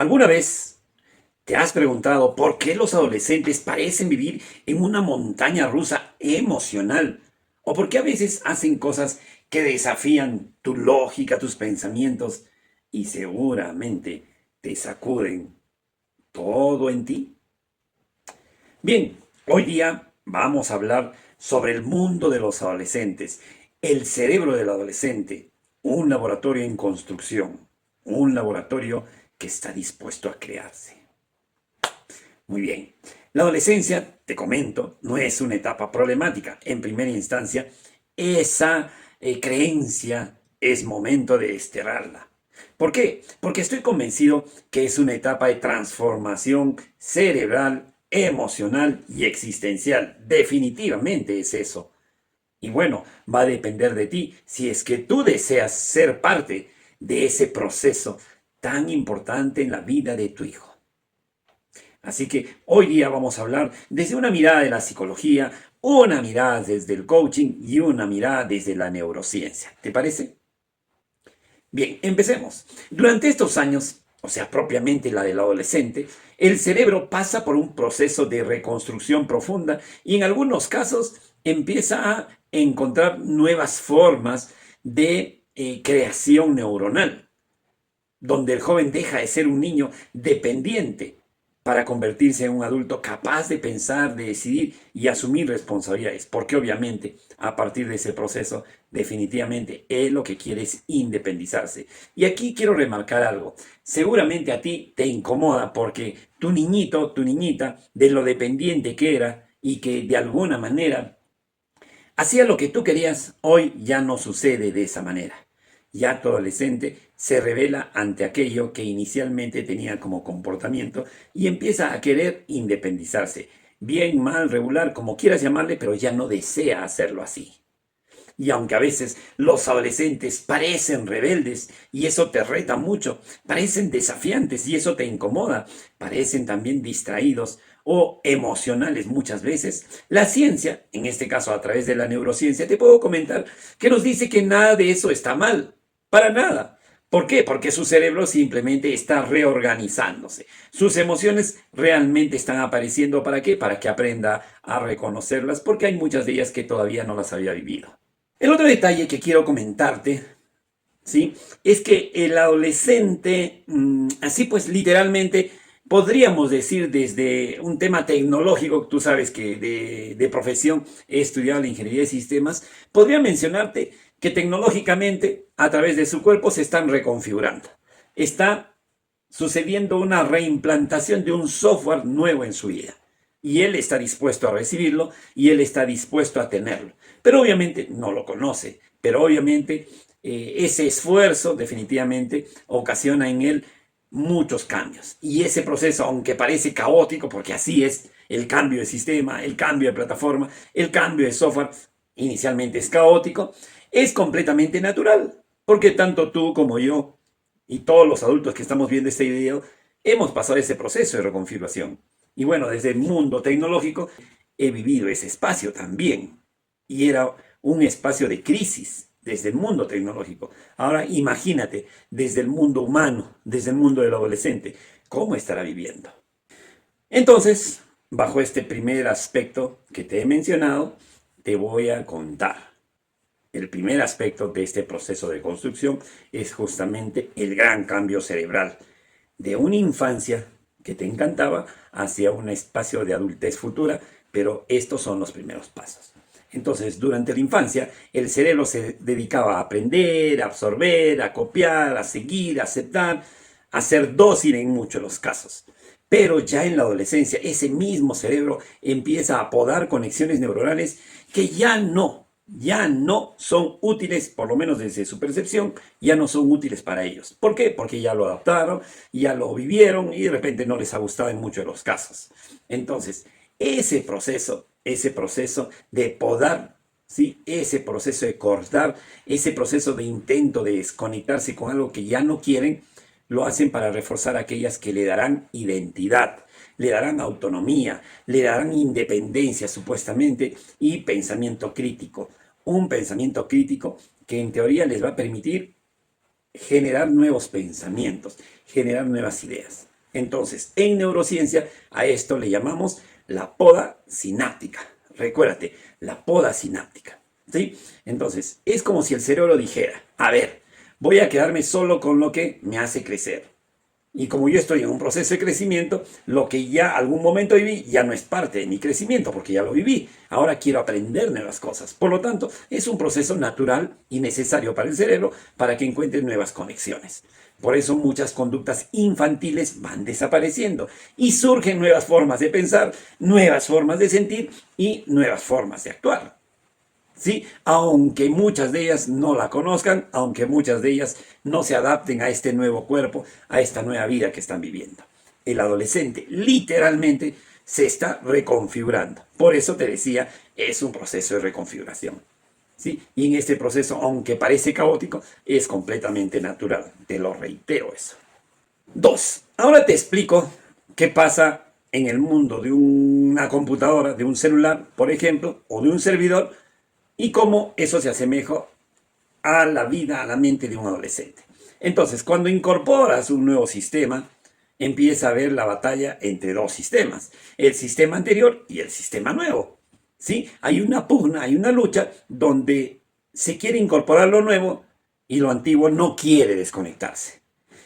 ¿Alguna vez te has preguntado por qué los adolescentes parecen vivir en una montaña rusa emocional? ¿O por qué a veces hacen cosas que desafían tu lógica, tus pensamientos y seguramente te sacuden todo en ti? Bien, hoy día vamos a hablar sobre el mundo de los adolescentes, el cerebro del adolescente, un laboratorio en construcción, un laboratorio que está dispuesto a crearse. Muy bien. La adolescencia, te comento, no es una etapa problemática. En primera instancia, esa creencia es momento de desterrarla. ¿Por qué? Porque estoy convencido que es una etapa de transformación cerebral, emocional y existencial. Definitivamente es eso. Y bueno, va a depender de ti si es que tú deseas ser parte de ese proceso tan importante en la vida de tu hijo. Así que hoy día vamos a hablar desde una mirada de la psicología, una mirada desde el coaching y una mirada desde la neurociencia. ¿Te parece? Bien, empecemos. Durante estos años, o sea, propiamente la del adolescente, el cerebro pasa por un proceso de reconstrucción profunda y en algunos casos empieza a encontrar nuevas formas de creación neuronal, donde el joven deja de ser un niño dependiente para convertirse en un adulto capaz de pensar, de decidir y asumir responsabilidades, porque obviamente a partir de ese proceso definitivamente él lo que quiere es independizarse. Y aquí quiero remarcar algo, seguramente a ti te incomoda porque tu niñito, tu niñita, de lo dependiente que era y que de alguna manera hacía lo que tú querías, hoy ya no sucede de esa manera. Ya tu adolescente se revela ante aquello que inicialmente tenía como comportamiento y empieza a querer independizarse. Bien, mal, regular, como quieras llamarle, pero ya no desea hacerlo así. Y aunque a veces los adolescentes parecen rebeldes y eso te reta mucho, parecen desafiantes y eso te incomoda, parecen también distraídos o emocionales muchas veces, la ciencia, en este caso a través de la neurociencia, te puedo comentar que nos dice que nada de eso está mal, para nada. ¿Por qué? Porque su cerebro simplemente está reorganizándose. Sus emociones realmente están apareciendo. ¿Para qué? Para que aprenda a reconocerlas, porque hay muchas de ellas que todavía no las había vivido. El otro detalle que quiero comentarte, ¿sí? Es que el adolescente, así pues literalmente, podríamos decir desde un tema tecnológico, tú sabes que de profesión he estudiado la ingeniería de sistemas, podría mencionarte que tecnológicamente a través de su cuerpo se están reconfigurando. Está sucediendo una reimplantación de un software nuevo en su vida. Y él está dispuesto a recibirlo y él está dispuesto a tenerlo. Pero obviamente no lo conoce, pero obviamente ese esfuerzo definitivamente ocasiona en él muchos cambios. Y ese proceso, aunque parece caótico, porque así es el cambio de sistema, el cambio de plataforma, el cambio de software, inicialmente es caótico, es completamente natural, porque tanto tú como yo y todos los adultos que estamos viendo este video hemos pasado ese proceso de reconfiguración. Y bueno, desde el mundo tecnológico he vivido ese espacio también. Y era un espacio de crisis desde el mundo tecnológico. Ahora imagínate, desde el mundo humano, desde el mundo del adolescente, ¿cómo estará viviendo? Entonces, bajo este primer aspecto que te he mencionado, te voy a contar. El primer aspecto de este proceso de construcción es justamente el gran cambio cerebral de una infancia que te encantaba hacia un espacio de adultez futura, pero estos son los primeros pasos. Entonces, durante la infancia, el cerebro se dedicaba a aprender, a absorber, a copiar, a seguir, a aceptar, a ser dócil en muchos de los casos. Pero ya en la adolescencia, ese mismo cerebro empieza a podar conexiones neuronales que ya no son útiles, por lo menos desde su percepción, ya no son útiles para ellos. ¿Por qué? Porque ya lo adaptaron, ya lo vivieron y de repente no les ha gustado en muchos de los casos. Entonces, ese proceso de podar, ¿sí? Ese proceso de cortar, ese proceso de intento de desconectarse con algo que ya no quieren, lo hacen para reforzar aquellas que le darán identidad, le darán autonomía, le darán independencia supuestamente y pensamiento crítico. Un pensamiento crítico que en teoría les va a permitir generar nuevos pensamientos, generar nuevas ideas. Entonces, en neurociencia, a esto le llamamos la poda sináptica. Recuérdate, la poda sináptica. ¿Sí? Entonces, es como si el cerebro dijera, a ver, voy a quedarme solo con lo que me hace crecer. Y como yo estoy en un proceso de crecimiento, lo que ya algún momento viví ya no es parte de mi crecimiento, porque ya lo viví. Ahora quiero aprender nuevas cosas. Por lo tanto, es un proceso natural y necesario para el cerebro para que encuentre nuevas conexiones. Por eso muchas conductas infantiles van desapareciendo y surgen nuevas formas de pensar, nuevas formas de sentir y nuevas formas de actuar. ¿Sí? Aunque muchas de ellas no la conozcan, aunque muchas de ellas no se adapten a este nuevo cuerpo, a esta nueva vida que están viviendo. El adolescente literalmente se está reconfigurando. Por eso te decía, es un proceso de reconfiguración. ¿Sí? Y en este proceso, aunque parece caótico, es completamente natural. Te lo reitero eso. Dos, ahora te explico qué pasa en el mundo de una computadora, de un celular, por ejemplo, o de un servidor, y cómo eso se asemeja a la vida, a la mente de un adolescente. Entonces, cuando incorporas un nuevo sistema, empieza a haber la batalla entre dos sistemas, el sistema anterior y el sistema nuevo. ¿Sí? Hay una pugna, hay una lucha donde se quiere incorporar lo nuevo y lo antiguo no quiere desconectarse.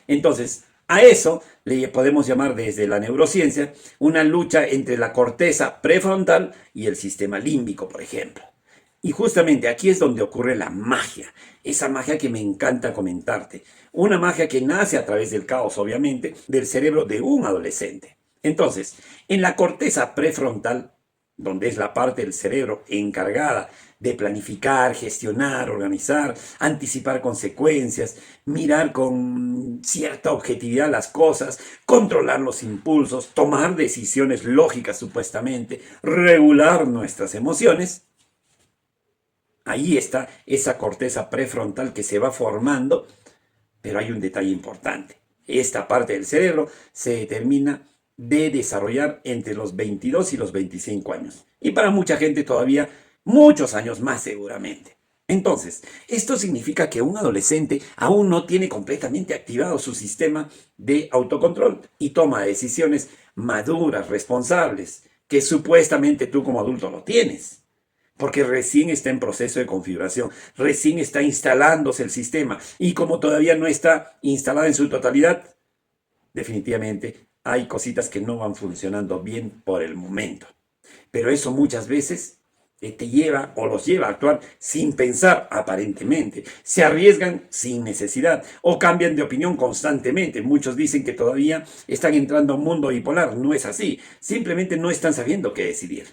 Entonces, a eso le podemos llamar desde la neurociencia una lucha entre la corteza prefrontal y el sistema límbico, por ejemplo. Y justamente aquí es donde ocurre la magia, esa magia que me encanta comentarte, una magia que nace a través del caos, obviamente, del cerebro de un adolescente. Entonces, en la corteza prefrontal, donde es la parte del cerebro encargada de planificar, gestionar, organizar, anticipar consecuencias, mirar con cierta objetividad las cosas, controlar los impulsos, tomar decisiones lógicas supuestamente, regular nuestras emociones. Ahí está esa corteza prefrontal que se va formando, pero hay un detalle importante. Esta parte del cerebro se termina de desarrollar entre los 22 y los 25 años. Y para mucha gente todavía muchos años más seguramente. Entonces, esto significa que un adolescente aún no tiene completamente activado su sistema de autocontrol y toma decisiones maduras, responsables, que supuestamente tú como adulto lo tienes porque recién está en proceso de configuración, recién está instalándose el sistema y como todavía no está instalada en su totalidad, definitivamente hay cositas que no van funcionando bien por el momento. Pero eso muchas veces te lleva o los lleva a actuar sin pensar aparentemente. Se arriesgan sin necesidad o cambian de opinión constantemente. Muchos dicen que todavía están entrando a un mundo bipolar. No es así. Simplemente no están sabiendo qué decidir.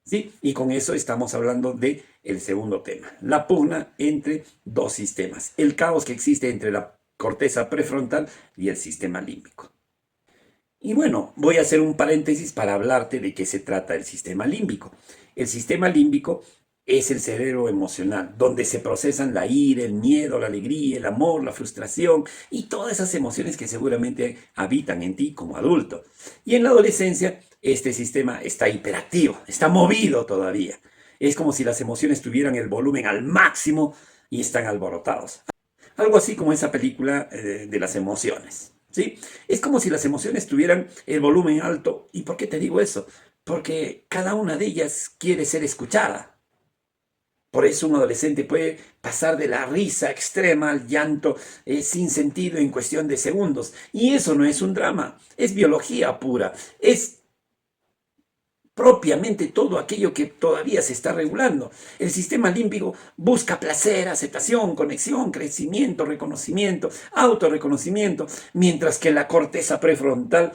¿Sí? Y con eso estamos hablando de el segundo tema, la pugna entre dos sistemas, el caos que existe entre la corteza prefrontal y el sistema límbico. Y bueno, voy a hacer un paréntesis para hablarte de qué se trata el sistema límbico. El sistema límbico es el cerebro emocional, donde se procesan la ira, el miedo, la alegría, el amor, la frustración y todas esas emociones que seguramente habitan en ti como adulto. Y en la adolescencia, este sistema está hiperactivo, está movido todavía. Es como si las emociones tuvieran el volumen al máximo y están alborotados. Algo así como esa película de las emociones. ¿Sí? Es como si las emociones tuvieran el volumen alto. ¿Y por qué te digo eso? Porque cada una de ellas quiere ser escuchada. Por eso un adolescente puede pasar de la risa extrema al llanto sin sentido en cuestión de segundos. Y eso no es un drama, es biología pura, es propiamente todo aquello que todavía se está regulando. El sistema límbico busca placer, aceptación, conexión, crecimiento, reconocimiento, autorreconocimiento, mientras que la corteza prefrontal,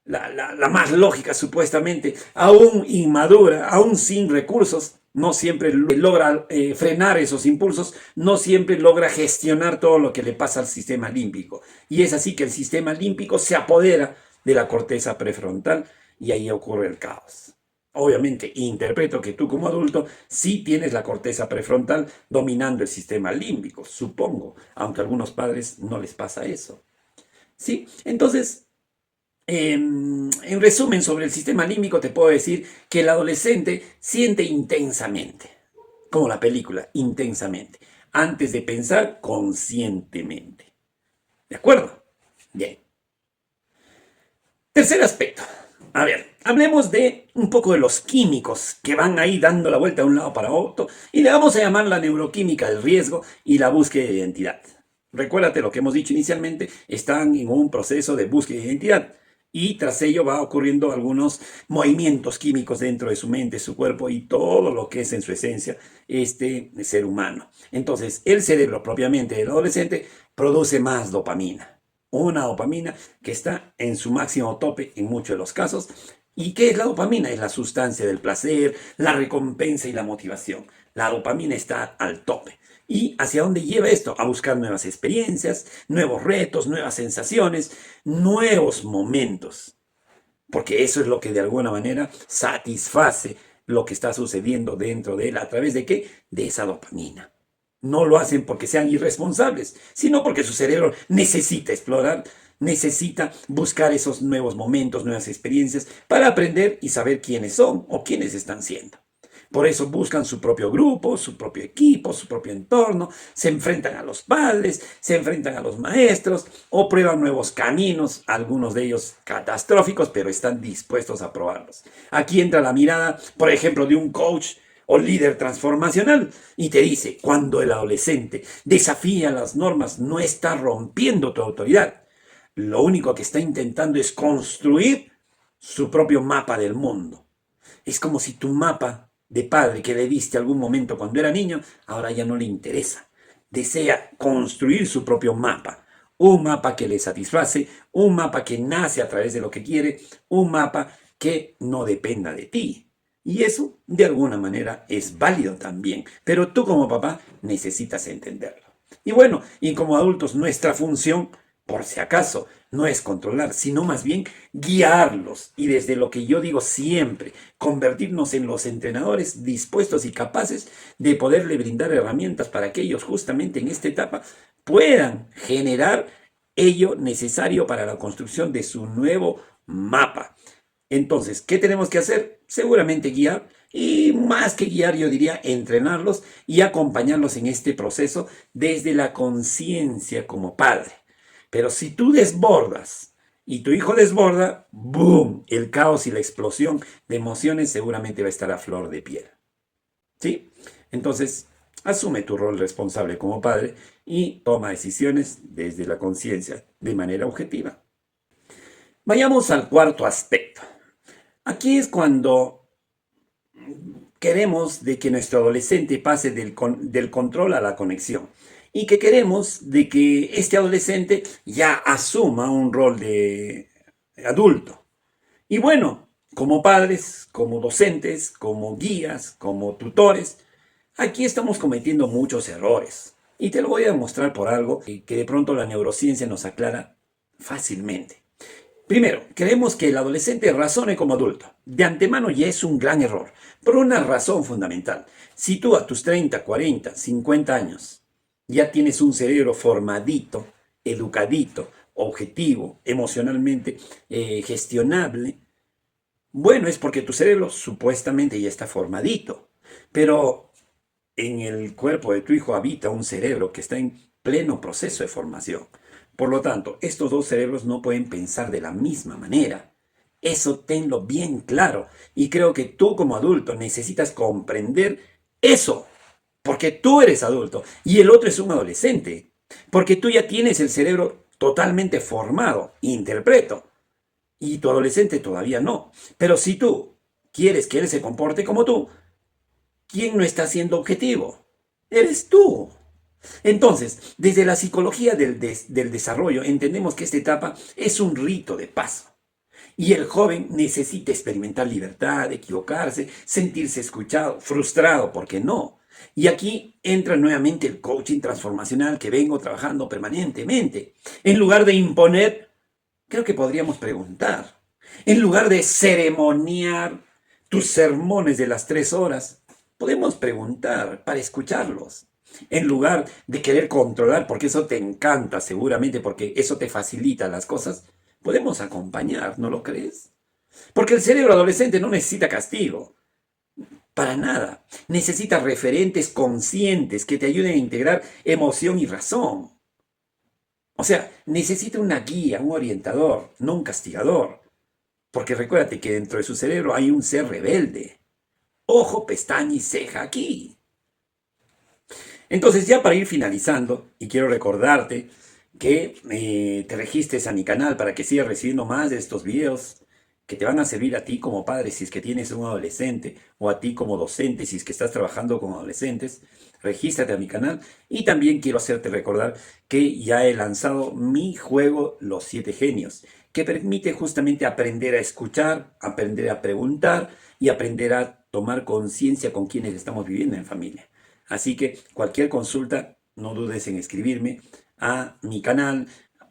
la más lógica supuestamente, aún inmadura, aún sin recursos, no siempre logra frenar esos impulsos, no siempre logra gestionar todo lo que le pasa al sistema límbico. Y es así que el sistema límbico se apodera de la corteza prefrontal y ahí ocurre el caos. Obviamente, interpreto que tú como adulto sí tienes la corteza prefrontal dominando el sistema límbico, supongo, aunque a algunos padres no les pasa eso. ¿Sí? Entonces, en resumen sobre el sistema límbico te puedo decir que el adolescente siente intensamente, como la película, intensamente, antes de pensar conscientemente. ¿De acuerdo? Bien. Tercer aspecto. A ver, hablemos de un poco de los químicos que van ahí dando la vuelta de un lado para otro y le vamos a llamar la neuroquímica del riesgo y la búsqueda de identidad. Recuérdate lo que hemos dicho inicialmente, están en un proceso de búsqueda de identidad y tras ello va ocurriendo algunos movimientos químicos dentro de su mente, su cuerpo y todo lo que es en su esencia este ser humano. Entonces, el cerebro propiamente del adolescente produce más dopamina. Una dopamina que está en su máximo tope en muchos de los casos. ¿Y qué es la dopamina? Es la sustancia del placer, la recompensa y la motivación. La dopamina está al tope. ¿Y hacia dónde lleva esto? A buscar nuevas experiencias, nuevos retos, nuevas sensaciones, nuevos momentos. Porque eso es lo que de alguna manera satisface lo que está sucediendo dentro de él. ¿A través de qué? De esa dopamina. No lo hacen porque sean irresponsables, sino porque su cerebro necesita explorar, necesita buscar esos nuevos momentos, nuevas experiencias para aprender y saber quiénes son o quiénes están siendo. Por eso buscan su propio grupo, su propio equipo, su propio entorno, se enfrentan a los padres, se enfrentan a los maestros o prueban nuevos caminos, algunos de ellos catastróficos, pero están dispuestos a probarlos. Aquí entra la mirada, por ejemplo, de un coach o líder transformacional y te dice, cuando el adolescente desafía las normas, no está rompiendo tu autoridad. Lo único que está intentando es construir su propio mapa del mundo. Es como si tu mapa de padre que le diste algún momento cuando era niño, ahora ya no le interesa. Desea construir su propio mapa. Un mapa que le satisface, un mapa que nace a través de lo que quiere, un mapa que no dependa de ti. Y eso, de alguna manera, es válido también. Pero tú como papá necesitas entenderlo. Y bueno, y como adultos, nuestra función, por si acaso, no es controlar, sino más bien guiarlos. Y desde lo que yo digo siempre, convertirnos en los entrenadores dispuestos y capaces de poderle brindar herramientas para que ellos justamente en esta etapa puedan generar ello necesario para la construcción de su nuevo mapa. Entonces, ¿qué tenemos que hacer? Seguramente guiar y más que guiar, yo diría entrenarlos y acompañarlos en este proceso desde la conciencia como padre. Pero si tú desbordas y tu hijo desborda, ¡boom! El caos y la explosión de emociones seguramente va a estar a flor de piel. ¿Sí? Entonces, asume tu rol responsable como padre y toma decisiones desde la conciencia de manera objetiva. Vayamos al cuarto aspecto. Aquí es cuando queremos de que nuestro adolescente pase del control a la conexión y que queremos de que este adolescente ya asuma un rol de adulto. Y bueno, como padres, como docentes, como guías, como tutores, aquí estamos cometiendo muchos errores. Y te lo voy a demostrar por algo que de pronto la neurociencia nos aclara fácilmente. Primero, queremos que el adolescente razone como adulto. De antemano ya es un gran error, por una razón fundamental. Si tú a tus 30, 40, 50 años ya tienes un cerebro formadito, educadito, objetivo, emocionalmente gestionable, bueno, es porque tu cerebro supuestamente ya está formadito. Pero en el cuerpo de tu hijo habita un cerebro que está en pleno proceso de formación. Por lo tanto, estos dos cerebros no pueden pensar de la misma manera. Eso tenlo bien claro. Y creo que tú como adulto necesitas comprender eso. Porque tú eres adulto y el otro es un adolescente. Porque tú ya tienes el cerebro totalmente formado, interpreto. Y tu adolescente todavía no. Pero si tú quieres que él se comporte como tú, ¿quién no está siendo objetivo? Eres tú. Entonces, desde la psicología del desarrollo, entendemos que esta etapa es un rito de paso. Y el joven necesita experimentar libertad, equivocarse, sentirse escuchado, frustrado, ¿por qué no? Y aquí entra nuevamente el coaching transformacional que vengo trabajando permanentemente. En lugar de imponer, creo que podríamos preguntar. En lugar de ceremoniar tus sermones de las 3 horas, podemos preguntar para escucharlos. En lugar de querer controlar, porque eso te encanta seguramente, porque eso te facilita las cosas, podemos acompañar, ¿no lo crees? Porque el cerebro adolescente no necesita castigo, para nada. Necesita referentes conscientes que te ayuden a integrar emoción y razón. O sea, necesita una guía, un orientador, no un castigador. Porque recuérdate que dentro de su cerebro hay un ser rebelde. Ojo, pestaña y ceja aquí. Entonces, ya para ir finalizando, y quiero recordarte que te registres a mi canal para que sigas recibiendo más de estos videos que te van a servir a ti como padre si es que tienes un adolescente o a ti como docente si es que estás trabajando con adolescentes. Regístrate a mi canal y también quiero hacerte recordar que ya he lanzado mi juego Los Siete Genios, que permite justamente aprender a escuchar, aprender a preguntar y aprender a tomar conciencia con quienes estamos viviendo en familia. Así que cualquier consulta, no dudes en escribirme a mi canal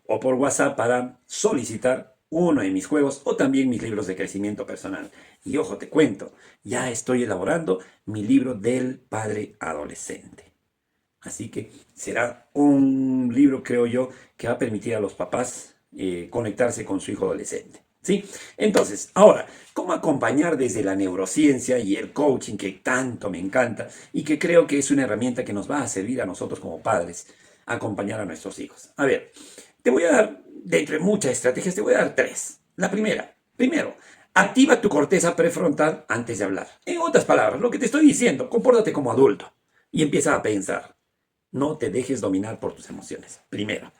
o por WhatsApp para solicitar uno de mis juegos o también mis libros de crecimiento personal. Y ojo, te cuento, ya estoy elaborando mi libro del padre adolescente. Así que será un libro, creo yo, que va a permitir a los papás conectarse con su hijo adolescente. ¿Sí? Entonces, ahora, ¿cómo acompañar desde la neurociencia y el coaching que tanto me encanta y que creo que es una herramienta que nos va a servir a nosotros como padres a acompañar a nuestros hijos? A ver, te voy a dar, de entre muchas estrategias, te voy a dar tres. La primera, primero, activa tu corteza prefrontal antes de hablar. En otras palabras, lo que te estoy diciendo, compórtate como adulto y empieza a pensar. No te dejes dominar por tus emociones. Primero.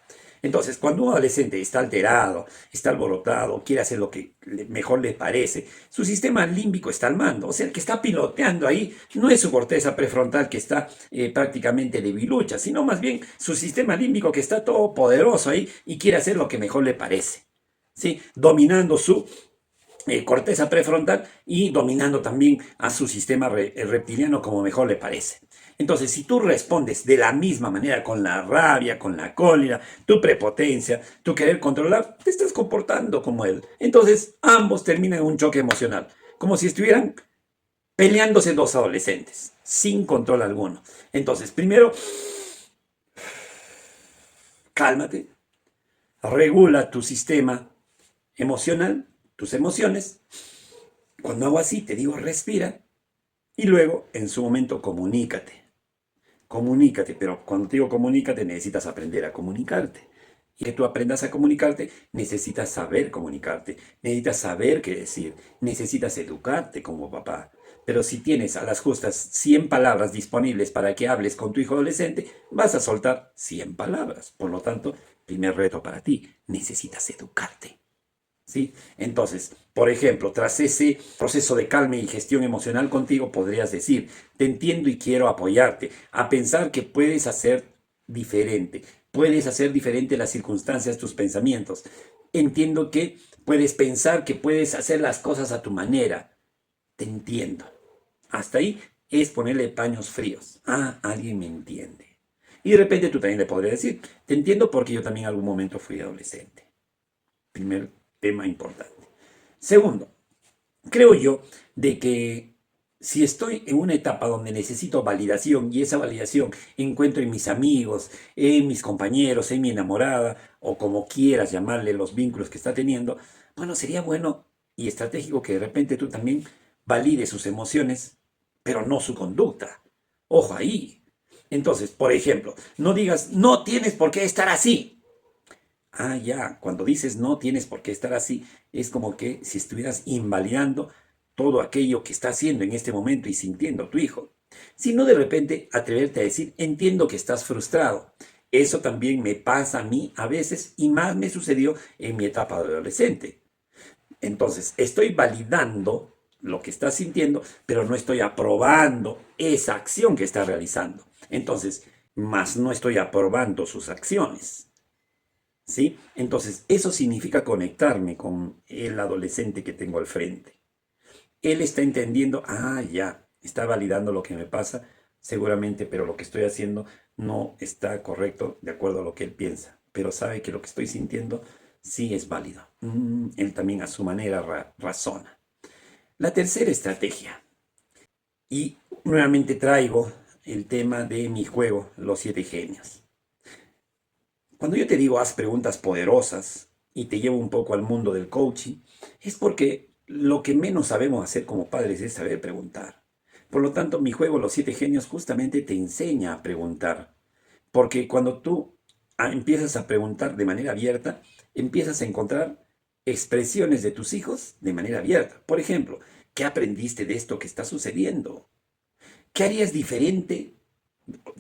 Entonces, cuando un adolescente está alterado, está alborotado, quiere hacer lo que mejor le parece, su sistema límbico está al mando. O sea, el que está piloteando ahí no es su corteza prefrontal que está prácticamente debilucha, sino más bien su sistema límbico que está todo poderoso ahí y quiere hacer lo que mejor le parece. ¿Sí? Dominando su corteza prefrontal y dominando también a su sistema reptiliano como mejor le parece. Entonces, si tú respondes de la misma manera con la rabia, con la cólera, tu prepotencia, tu querer controlar, te estás comportando como él. Entonces, ambos terminan en un choque emocional, como si estuvieran peleándose dos adolescentes, sin control alguno. Entonces, primero, cálmate, regula tu sistema emocional, tus emociones. Cuando hago así, te digo respira y luego, en su momento, comunícate. Comunícate, pero cuando te digo comunícate, necesitas aprender a comunicarte. Y que tú aprendas a comunicarte, necesitas saber comunicarte, necesitas saber qué decir, necesitas educarte como papá. Pero si tienes a las justas 100 palabras disponibles para que hables con tu hijo adolescente, vas a soltar 100 palabras. Por lo tanto, primer reto para ti, necesitas educarte. ¿Sí? Entonces, por ejemplo, tras ese proceso de calma y gestión emocional contigo, podrías decir, te entiendo y quiero apoyarte, a pensar que puedes hacer diferente las circunstancias, tus pensamientos. Entiendo que puedes pensar que puedes hacer las cosas a tu manera. Te entiendo. Hasta ahí es ponerle paños fríos. Ah, alguien me entiende. Y de repente tú también le podrías decir, te entiendo porque yo también en algún momento fui adolescente. Primer tema importante. Segundo, creo yo de que si estoy en una etapa donde necesito validación y esa validación encuentro en mis amigos, en mis compañeros, en mi enamorada o como quieras llamarle los vínculos que está teniendo, bueno, sería bueno y estratégico que de repente tú también valides sus emociones, pero no su conducta. Ojo ahí. Entonces, por ejemplo, no digas, no tienes por qué estar así. Ah, ya, cuando dices no tienes por qué estar así, es como que si estuvieras invalidando todo aquello que está haciendo en este momento y sintiendo tu hijo. Sino de repente atreverte a decir, entiendo que estás frustrado. Eso también me pasa a mí a veces y más me sucedió en mi etapa de adolescente. Entonces, estoy validando lo que estás sintiendo, pero no estoy aprobando esa acción que está realizando. Entonces, más no estoy aprobando sus acciones. ¿Sí? Entonces, eso significa conectarme con el adolescente que tengo al frente. Él está entendiendo, ah, ya, está validando lo que me pasa, seguramente, pero lo que estoy haciendo no está correcto de acuerdo a lo que él piensa, pero sabe que lo que estoy sintiendo sí es válido. Él también a su manera razona. La tercera estrategia, y nuevamente traigo el tema de mi juego, Los Siete Genios. Cuando yo te digo haz preguntas poderosas y te llevo un poco al mundo del coaching, es porque lo que menos sabemos hacer como padres es saber preguntar. Por lo tanto, mi juego Los Siete Genios justamente te enseña a preguntar. Porque cuando tú empiezas a preguntar de manera abierta, empiezas a encontrar expresiones de tus hijos de manera abierta. Por ejemplo, ¿qué aprendiste de esto que está sucediendo? ¿Qué harías diferente?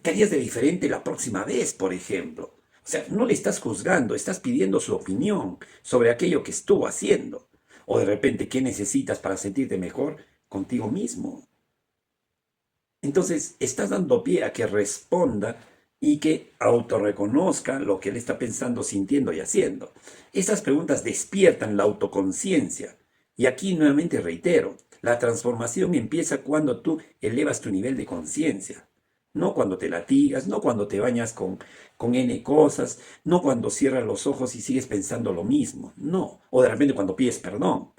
¿Qué harías de diferente la próxima vez, por ejemplo? O sea, no le estás juzgando, estás pidiendo su opinión sobre aquello que estuvo haciendo. O de repente, ¿qué necesitas para sentirte mejor contigo mismo? Entonces, estás dando pie a que responda y que autorreconozca lo que él está pensando, sintiendo y haciendo. Estas preguntas despiertan la autoconciencia. Y aquí nuevamente reitero, la transformación empieza cuando tú elevas tu nivel de conciencia. No cuando te latigas, no cuando te bañas con N cosas, no cuando cierras los ojos y sigues pensando lo mismo, no. O de repente cuando pides perdón.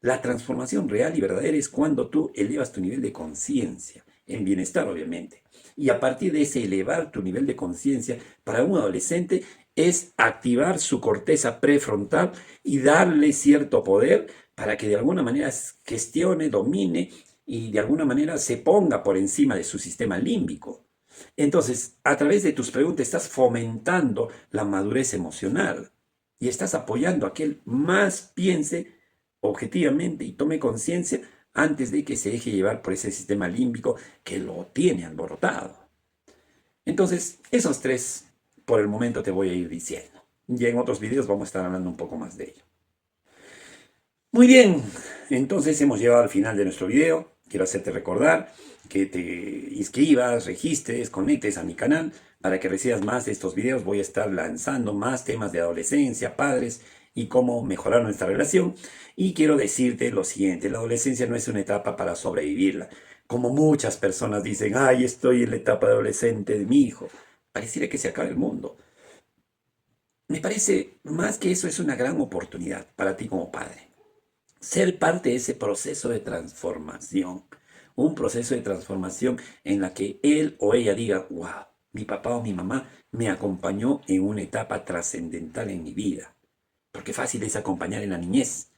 La transformación real y verdadera es cuando tú elevas tu nivel de conciencia, en bienestar obviamente. Y a partir de ese elevar tu nivel de conciencia, para un adolescente es activar su corteza prefrontal y darle cierto poder para que de alguna manera gestione, domine y de alguna manera se ponga por encima de su sistema límbico. Entonces, a través de tus preguntas estás fomentando la madurez emocional y estás apoyando a que él más piense objetivamente y tome conciencia antes de que se deje llevar por ese sistema límbico que lo tiene alborotado. Entonces, esos tres por el momento te voy a ir diciendo. Y en otros videos vamos a estar hablando un poco más de ello. Muy bien, entonces hemos llegado al final de nuestro video. Quiero hacerte recordar que te inscribas, registres, conectes a mi canal para que recibas más de estos videos. Voy a estar lanzando más temas de adolescencia, padres y cómo mejorar nuestra relación. Y quiero decirte lo siguiente, la adolescencia no es una etapa para sobrevivirla. Como muchas personas dicen, ay, estoy en la etapa adolescente de mi hijo. Pareciera que se acaba el mundo. Me parece más que eso es una gran oportunidad para ti como padre. Ser parte de ese proceso de transformación. Un proceso de transformación en la que él o ella diga, wow, mi papá o mi mamá me acompañó en una etapa trascendental en mi vida. Porque fácil es acompañar en la niñez,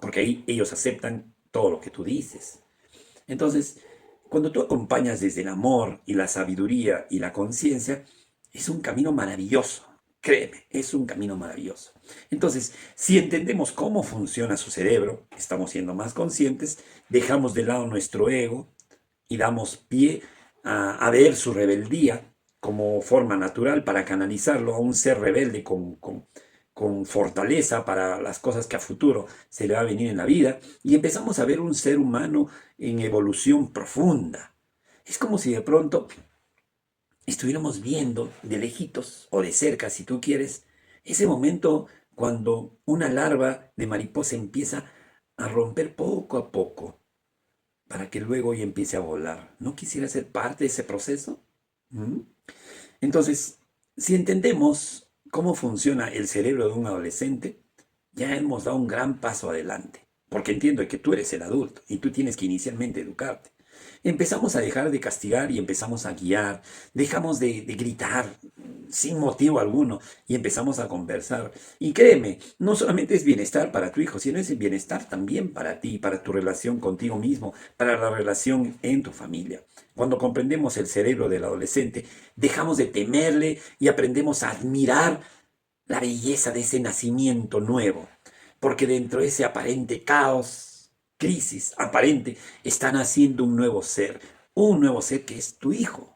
porque ahí ellos aceptan todo lo que tú dices. Entonces, cuando tú acompañas desde el amor y la sabiduría y la conciencia, es un camino maravilloso. Créeme, es un camino maravilloso. Entonces, si entendemos cómo funciona su cerebro, estamos siendo más conscientes, dejamos de lado nuestro ego y damos pie a ver su rebeldía como forma natural para canalizarlo a un ser rebelde con fortaleza para las cosas que a futuro se le va a venir en la vida, y empezamos a ver un ser humano en evolución profunda. Es como si de pronto estuviéramos viendo de lejitos o de cerca, si tú quieres, ese momento cuando una larva de mariposa empieza a romper poco a poco para que luego ya empiece a volar. ¿No quisiera ser parte de ese proceso? ¿Mm? Entonces, si entendemos cómo funciona el cerebro de un adolescente, ya hemos dado un gran paso adelante, porque entiendo que tú eres el adulto y tú tienes que inicialmente educarte. Empezamos a dejar de castigar y empezamos a guiar, dejamos de gritar sin motivo alguno y empezamos a conversar. Y créeme, no solamente es bienestar para tu hijo, sino es el bienestar también para ti, para tu relación contigo mismo, para la relación en tu familia. Cuando comprendemos el cerebro del adolescente, dejamos de temerle y aprendemos a admirar la belleza de ese nacimiento nuevo, porque dentro de ese aparente caos, crisis aparente, está naciendo un nuevo ser que es tu hijo,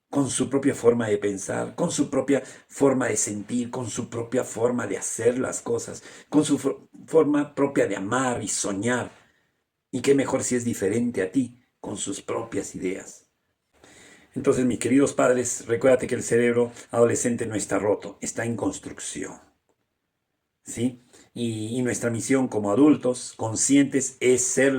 con su propia forma de pensar, con su propia forma de sentir, con su propia forma de hacer las cosas, con su forma propia de amar y soñar. Y qué mejor si es diferente a ti, con sus propias ideas. Entonces, mis queridos padres, recuérdate que el cerebro adolescente no está roto, está en construcción. ¿Sí? Y nuestra misión como adultos conscientes es ser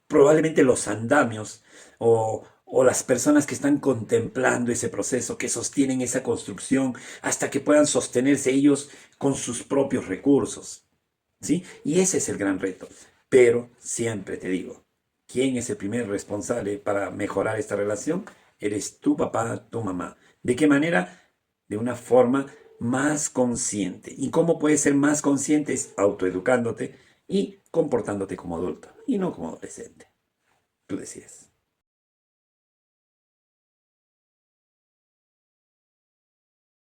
probablemente los andamios o las personas que están contemplando ese proceso, que sostienen esa construcción hasta que puedan sostenerse ellos con sus propios recursos. ¿Sí? Y ese es el gran reto. Pero siempre te digo, ¿quién es el primer responsable para mejorar esta relación? Eres tu papá, tu mamá. ¿De qué manera? De una forma más consciente. ¿Y cómo puedes ser más consciente? Es autoeducándote y comportándote como adulto y no como adolescente. Tú decides.